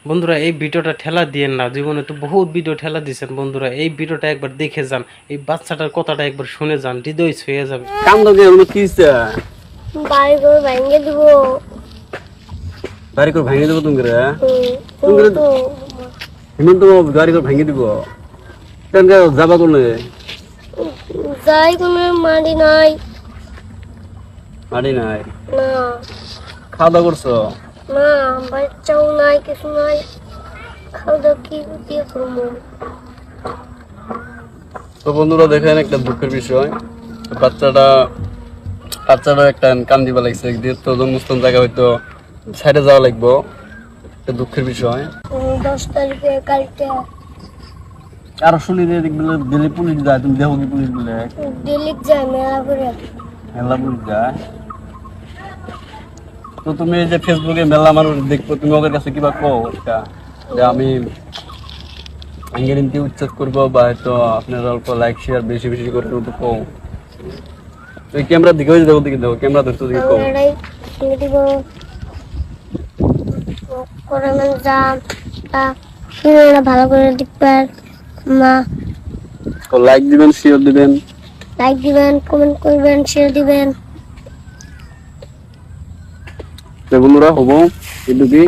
বন্ধুরা এই ভিডিওটা ঠেলা দিয়েন না, জীবনে তো বহুত ভিডিও ঠেলা দিয়েছেন বন্ধুরা, এই ভিডিওটা একবার দেখে যান, এই বাচ্চাটার কথাটা একবার শুনে যান, হৃদয় ছুঁয়ে যাবে। কাম দাও এগুলো কি হইছে? বাড়ি করে ভেঙে দিব। গাড়ি করে ভেঙে দেবো তুমি রে? তুমি তো হিমন্ত গাড়ি করে ভেঙে দিব কেন যাবা কোনে? যাই কোনো মারি নাই। মারি নাই? না খাওয়া দাওয়া করছো? না, বাচ্চাও নাই, কিছু নাই। খাওয়া দাওয়া কি দিয়ে করবো? তো বন্ধুরা দেখেন একটা দুঃখের বিষয়, বাচ্চাটা একটা কান দিবা লাগছে, তো জন্মস্থান জায়গা হয়তো সাইডে যাওয়া লাগবো, একটা দুঃখের বিষয়। 10 তারিখে কালকে আর শুনি যে দিল্লি পুলিশ যায়, তুমি দেখো কি পুলিশ বলে? দিল্লি যায় মেলা করে। মেলা পুলিশ যায়। তো তুমি এই যে ফেসবুকে মেলা মানুষ দেখবো, তুমি ওদের কাছে কিবা কো একটা যে আমি আঙ্গের ইনকে উচ্ছেদ করবো, বা হয়তো আপনারা অল্প লাইক শেয়ার বেশি বেশি করতে তো কো। তুই ক্যামেরা দিকে হয়ে দেখো, দিকে দেখো ক্যামেরা ধরতে দিকে কো। আমরাই সঙ্গে দিব করে মানে যান তা আপনারা ভালো করে দেখবেন। মা তো লাইক দিবেন, শেয়ার দিবেন, লাইক দিবেন, কমেন্ট করবেন, শেয়ার দিবেন। বন্ধুরা হবো কিন্তু কি